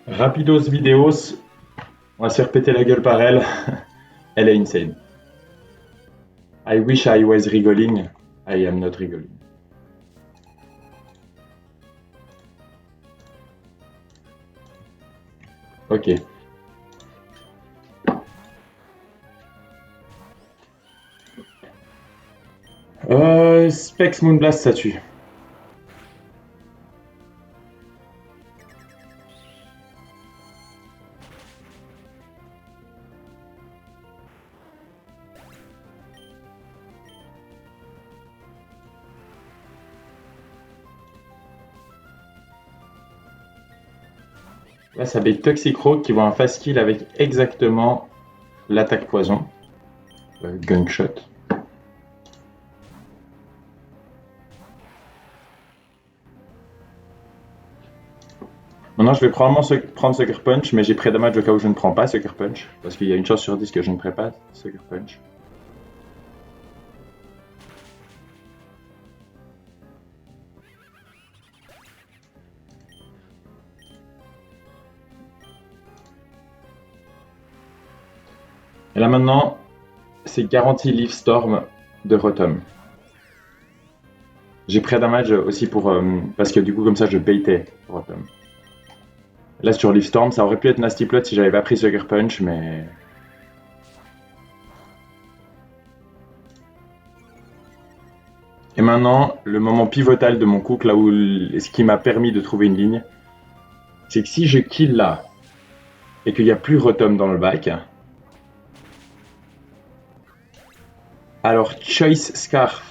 Rapidos Videos, on va se faire péter la gueule par elle. Elle est insane. I wish I was wriggling. I am not wriggling. Ok. Specs Moonblast, ça tue. Là, ça bait Toxic Rogue qui voit un fast kill avec exactement l'attaque poison. Gunshot. Maintenant, je vais probablement prendre Sucker Punch, mais j'ai pré-damage au cas où je ne prends pas Sucker Punch. Parce qu'il y a une chance sur 10 que je ne ferai pas Sucker Punch. Et là maintenant, c'est garanti Leaf Storm de Rotom. J'ai pré-damage aussi pour. Parce que du coup, comme ça, je baitais Rotom. Là, sur Leaf Storm, ça aurait pu être Nasty Plot si j'avais pas pris Sucker Punch, mais. Et maintenant, le moment pivotal de mon cook, là où ce qui m'a permis de trouver une ligne, c'est que si je kill là et qu'il n'y a plus Rotom dans le bac, alors Choice Scarf.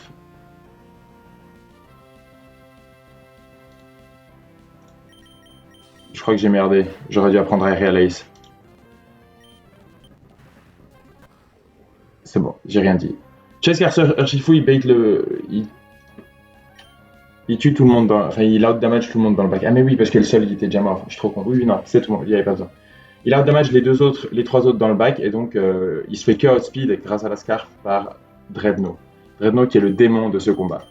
Je crois que j'ai merdé. J'aurais dû apprendre Aerial Ace. C'est bon, j'ai rien dit. Choice Scarf Urshifu, il bait le. Il tue tout le monde dans. Enfin, il out-damage tout le monde dans le bac. Ah, mais oui, parce que le seul, il était déjà mort. Je suis trop con. Oui, non, c'est tout le monde. Il n'y avait pas besoin. Il out-damage les trois autres dans le bac, et donc il se fait que outspeed grâce à la scarf par Dreadnought. Dreadnought qui est le démon de ce combat.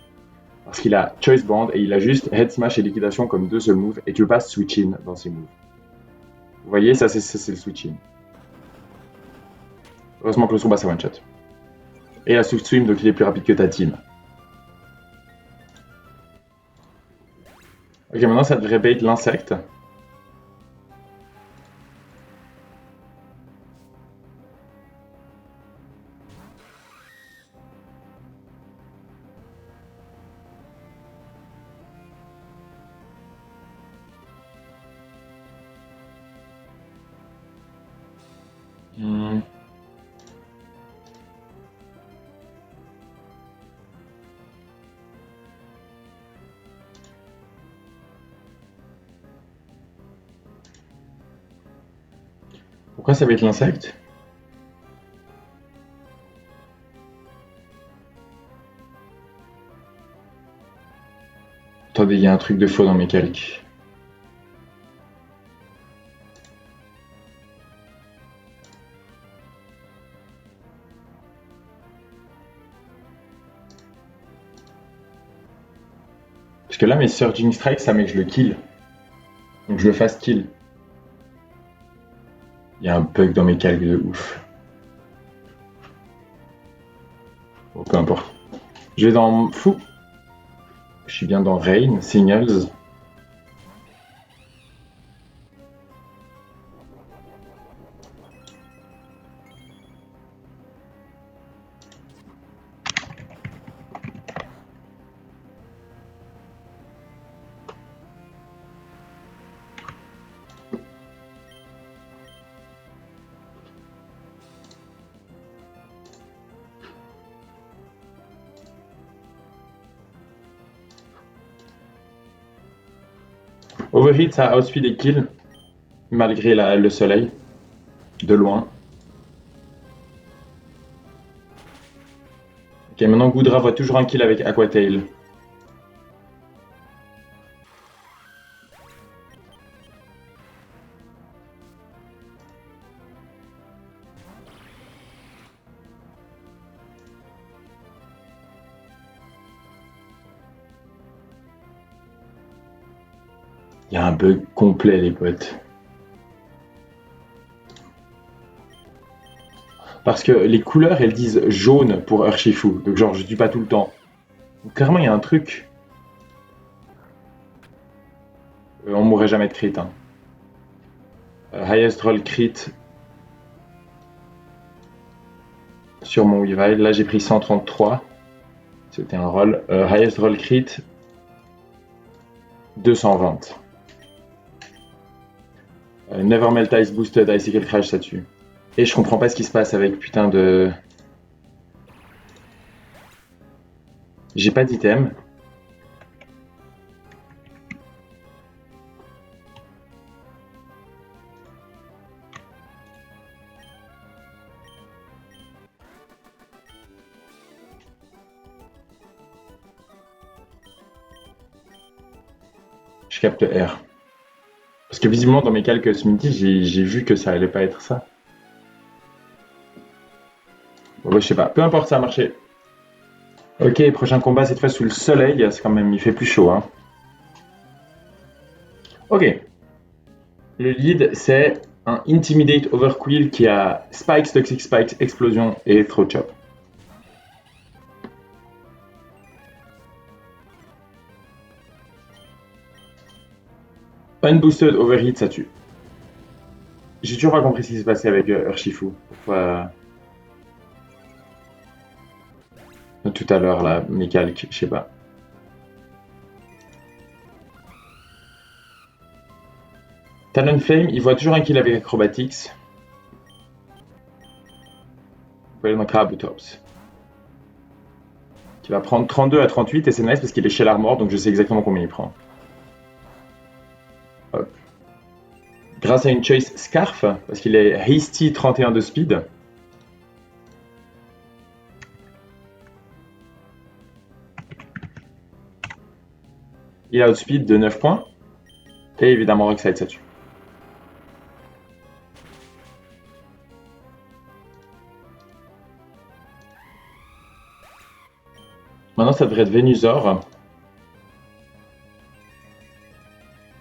Parce qu'il a Choice Band et il a juste Head Smash et Liquidation comme deux seuls moves, et tu peux pas switch in dans ses moves. Vous voyez, ça c'est le switch in. Heureusement que le combat c'est one shot. Et la Swift Swim, donc il est plus rapide que ta team. Ok, maintenant ça devrait bait l'insecte. Hmm. Pourquoi ça va être l'insecte? Attendez, il y a un truc de faux dans mes calques. Parce que là, mes Surging Strikes, ça met que je le kill. Donc je le fasse kill. Il y a un bug dans mes calques de ouf. Bon, peu importe. Je vais dans Fou. Je suis bien dans Rain, Signals. Overheat, ça outspeed et kill, malgré le soleil, de loin. Ok, maintenant Goudra voit toujours un kill avec Aquatail. Il y a un bug complet, les potes. Parce que les couleurs, elles disent jaune pour Urshifu. Donc genre, je tue pas tout le temps. Donc, clairement, il y a un truc. On mourrait jamais de crit. Hein. Highest roll crit sur mon Weavile. Là, j'ai pris 133. C'était un roll. Highest roll crit 220. Never Melt Ice Boosted Icicle Crash, ça tue. Et je comprends pas ce qui se passe avec putain de... J'ai pas d'item. Je capte R. Parce que visiblement dans mes calculs Smithy, j'ai vu que ça allait pas être ça. Bon, je sais pas, peu importe, ça a marché. Ok, prochain combat cette fois sous le soleil, c'est quand même, il fait plus chaud. Hein. Ok. Le lead c'est un Intimidate Overquill qui a Spikes, Toxic Spikes, Explosion et Throat Chop. Unboosted Overheat, ça tue. J'ai toujours pas compris ce qui s'est passé avec Urshifu. Pourquoi... Tout à l'heure, là, mes calques, je sais pas. Talonflame, il voit toujours un kill avec Acrobatics. Vous pouvez dans Kabutops. Qui va prendre 32 à 38 et c'est nice parce qu'il est chez l'armor, donc je sais exactement combien il prend. Hop. Grâce à une choice Scarf, parce qu'il est Hasty 31 de speed. Il a outspeed de 9 points. Et évidemment Rockside, ça tue. Maintenant, ça devrait être Venusaur.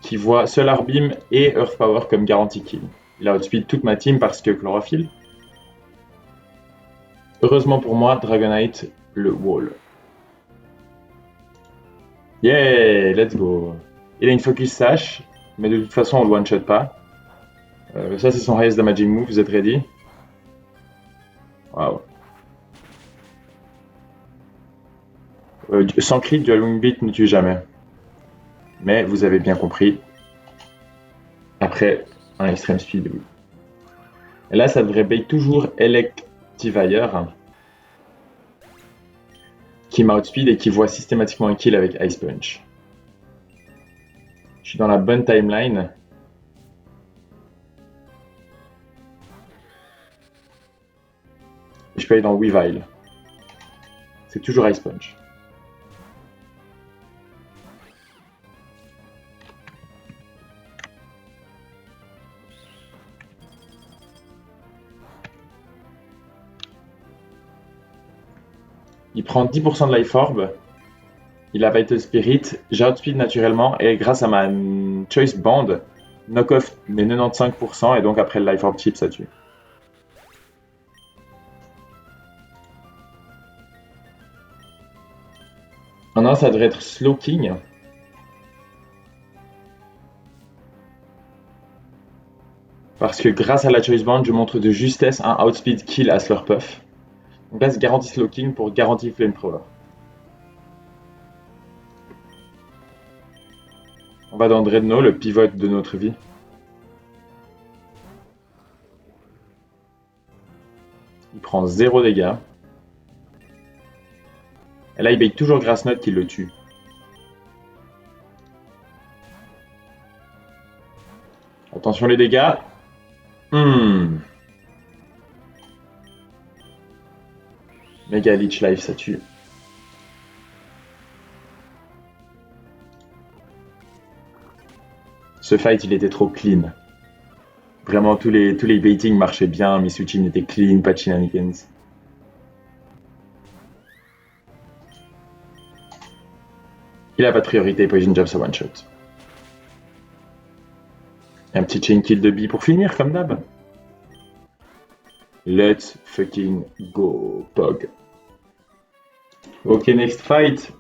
Qui voit Solar Beam et Earth Power comme garantie kill. Il a outspeed toute ma team parce que Chlorophylle. Heureusement pour moi, Dragonite, le wall. Yeah, let's go. Il a une Focus Sash, mais de toute façon, on le one-shot pas. Ça, c'est son highest damaging move, vous êtes ready? Waouh. Sans crit, Dual Wing Beat ne tue jamais. Mais vous avez bien compris. Après un Extreme Speed, oui. Et là, ça devrait bait toujours Electivire, qui m'outspeed et qui voit systématiquement un kill avec Ice Punch. Je suis dans la bonne timeline. Je peux aller dans Weavile. C'est toujours Ice Punch. Il prend 10% de Life Orb. Il a Vital Spirit. J'outspeed naturellement. Et grâce à ma Choice Band, knock-off mes 95%. Et donc après le Life Orb chip, ça tue. Maintenant, ça devrait être Slowking. Parce que grâce à la Choice Band, je montre de justesse un outspeed kill à Slurpuff. Donc là, c'est garantie Slowking pour garantie Flamethrower. On va dans Dreadnought, le pivot de notre vie. Il prend 0 dégâts. Et là, il bait toujours Grassnot qui le tue. Attention les dégâts. Mega Leech Life, ça tue. Ce fight, il était trop clean. Vraiment, tous les baitings marchaient bien, mes switching étaient clean, pas de shenanigans. Il a pas de priorité, Poison Jab, ça one shot. Et un petit chain kill de bee pour finir, comme d'hab. Let's fucking go, Pog. Ok, next fight.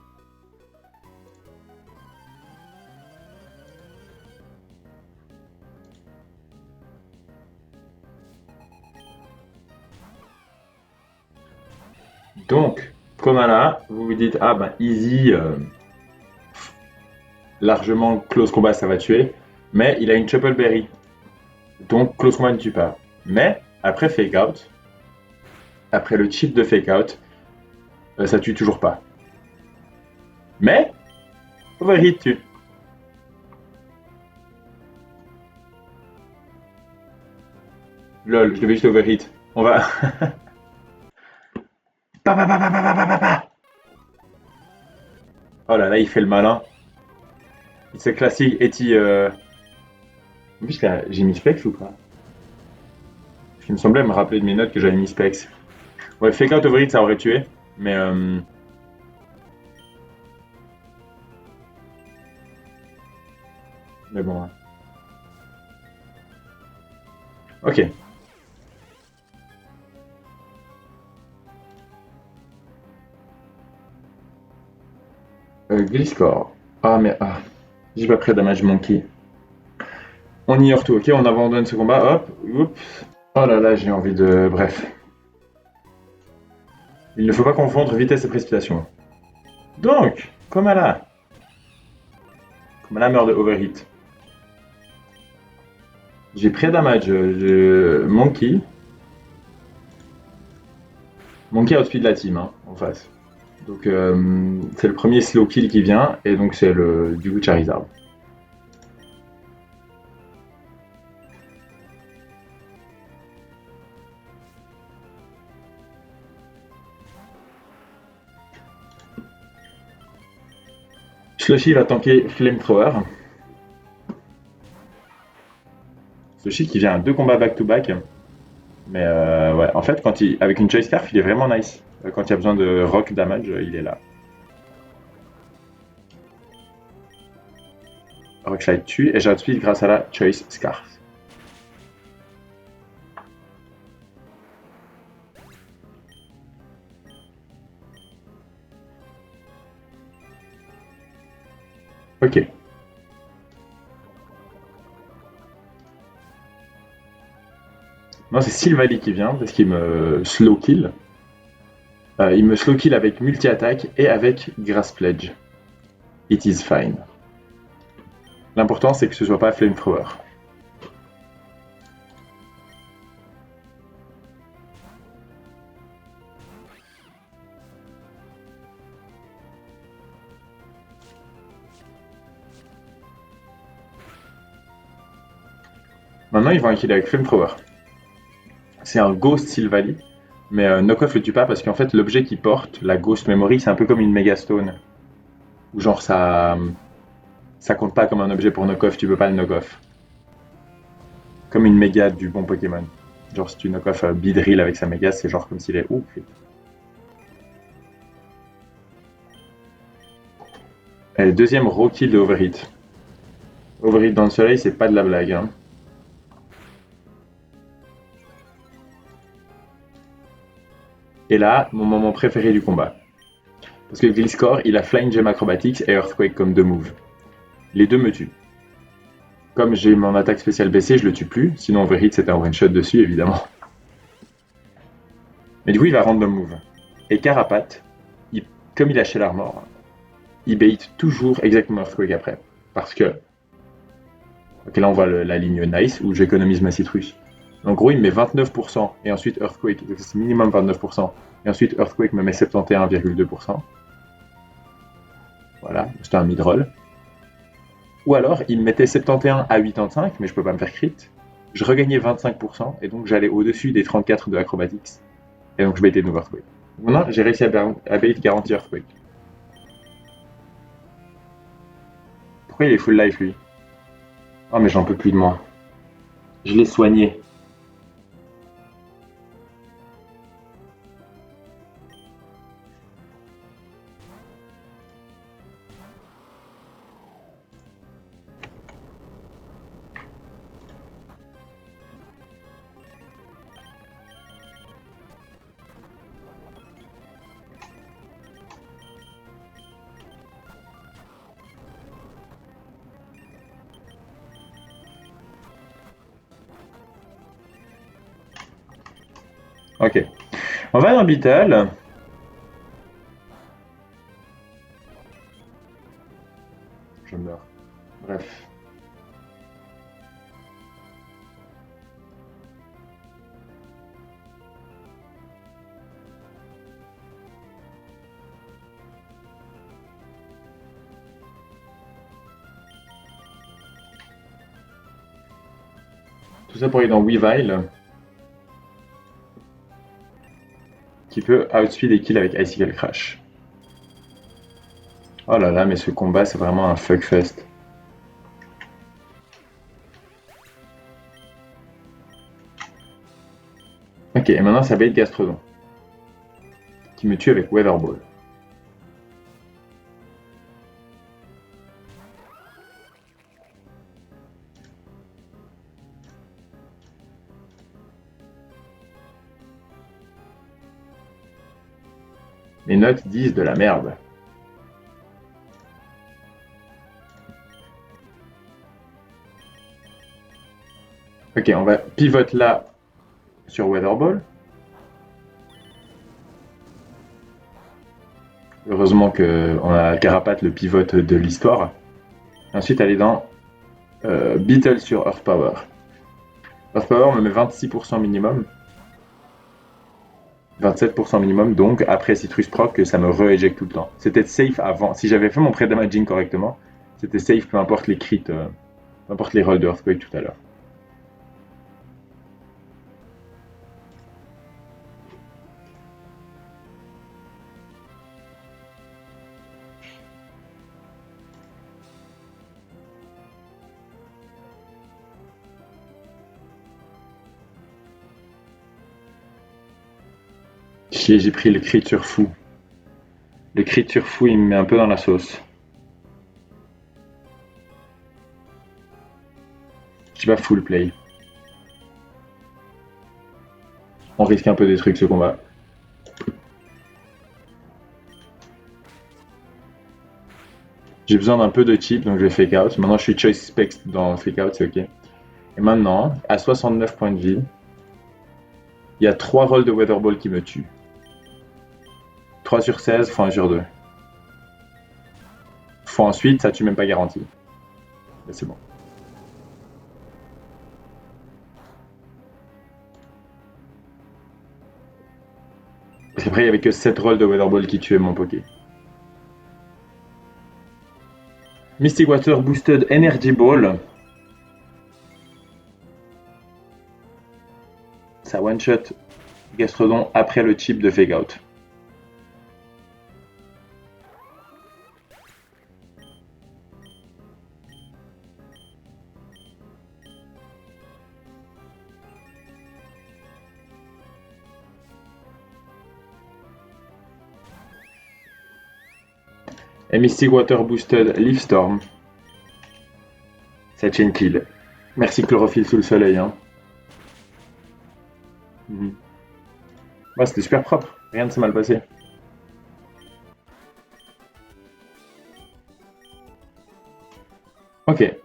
Donc, Komala, vous vous dites, ah ben easy, largement close combat ça va tuer, mais il a une Triple Berry, donc close combat ne tue pas. Mais après Fake Out, après le chip de Fake Out, ça tue toujours pas. Mais Overhit tue. Lol, je devais juste Overhit. On va. Pa, pa, pa, pa, pa, pa, pa, pa. Oh là là, il fait le malin. C'est classique, Eti. En plus, là, j'ai mis Specs ou pas? Il me semblait me rappeler de mes notes que j'avais mis Specs. Ouais, Fake Out Overhit, ça aurait tué. Mais bon. Ouais. Ok. Gliscor. Ah, mais. Ah. J'ai pas pris Damage Monkey. On ignore tout, ok? On abandonne ce combat. Hop. Oups. Oh là là, j'ai envie de. Bref. Il ne faut pas confondre vitesse et précipitation. Donc, Komala. Komala meurt de Overheat. J'ai pris damage de Monkey. Monkey outspeed la team hein, en face. Donc c'est le premier slow kill qui vient et donc c'est le du coup Charizard. Slushy va tanker Flamethrower. Slushy qui vient à 2 combats back-to-back. Mais ouais, en fait, avec une Choice Scarf, il est vraiment nice. Quand il y a besoin de rock damage, il est là. Rockslide tue et j'outspeed grâce à la Choice Scarf. Ok. Non, c'est Sylvally qui vient parce qu'il me slow kill. Il me slow kill avec multi-attaque et avec Grass Pledge. It is fine. L'important c'est que ce soit pas Flamethrower. Maintenant ils vont un kill avec Flamethrower. C'est un Ghost Sylvally, mais Knockoff le tue pas parce qu'en fait l'objet qu'il porte, la Ghost Memory, c'est un peu comme une Megastone. Ou genre ça compte pas comme un objet pour Knockoff, tu peux pas le Knockoff. Comme une méga du bon Pokémon. Genre si tu Knockoff Beedrill avec sa méga, c'est genre comme s'il est ouf. Et deuxième raw kill de Overheat. Overheat dans le soleil, c'est pas de la blague. Hein. Et là, mon moment préféré du combat. Parce que Gliscor, il a Flying Gem Acrobatics et Earthquake comme 2 moves. Les deux me tuent. Comme j'ai mon attaque spéciale baissée, je le tue plus. Sinon, Overheat, c'était un one-shot dessus, évidemment. Mais du coup, il va random move. Et Carapace, comme il a Shell Armor, il bait toujours exactement Earthquake après. Parce que. Ok, là, on voit la ligne Nice où j'économise ma citrus. En gros, il me met 29% et ensuite Earthquake, c'est minimum 29%. Et ensuite, Earthquake me met 71,2%. Voilà, c'était un mid-roll. Ou alors, il me mettait 71 à 85, mais je peux pas me faire crit. Je regagnais 25%, et donc j'allais au-dessus des 34 de Acrobatics. Et donc je baitais de nouveau Earthquake. Maintenant, j'ai réussi à bait garantie Earthquake. Pourquoi il est full life, lui? Oh, mais j'en peux plus de moi. Je l'ai soigné. Ok. On va dans Beetle. Je meurs. Bref. Tout ça pour aller dans Weavile, qui peut outspeed et kill avec Icicle Crash. Oh là là, mais ce combat, c'est vraiment un fuckfest. Ok, et maintenant ça bait Gastrodon, qui me tue avec Weather Ball. Les notes disent de la merde. Ok, on va pivot là sur Weather Ball. Heureusement qu'on a Carapace, le pivot de l'histoire. Ensuite, aller dans Beetle sur Earth Power. Earth Power me met 26% minimum. 27% minimum, donc après Citrus Proc, que ça me re-éjecte tout le temps. C'était safe avant. Si j'avais fait mon pré-damaging correctement, c'était safe, peu importe les crits, peu importe les rolls de Earthquake tout à l'heure. Chier, j'ai pris le crit sur fou. Le crit sur fou, il me met un peu dans la sauce. Je pas full play. On risque un peu des trucs ce combat. J'ai besoin d'un peu de chip, donc je vais fake out. Maintenant, je suis choice specs dans fake out, c'est ok. Et maintenant, à 69 points de vie, il y a 3 rolls de Weather Ball qui me tuent. 3 sur 16, fois 1 sur 2. Fois ensuite, ça tue même pas garanti. C'est bon. Parce qu'après, il n'y avait que 7 rolls de Weather Ball qui tuaient mon Poké. Mystic Water Boosted Energy Ball. Ça one-shot Gastrodon après le chip de Fake Out. Et Mystic Water Boosted Leaf Storm. Ça chain kill. Merci Chlorophylle sous le soleil. Hein. Ouais, c'était super propre. Rien ne s'est mal passé. Ok.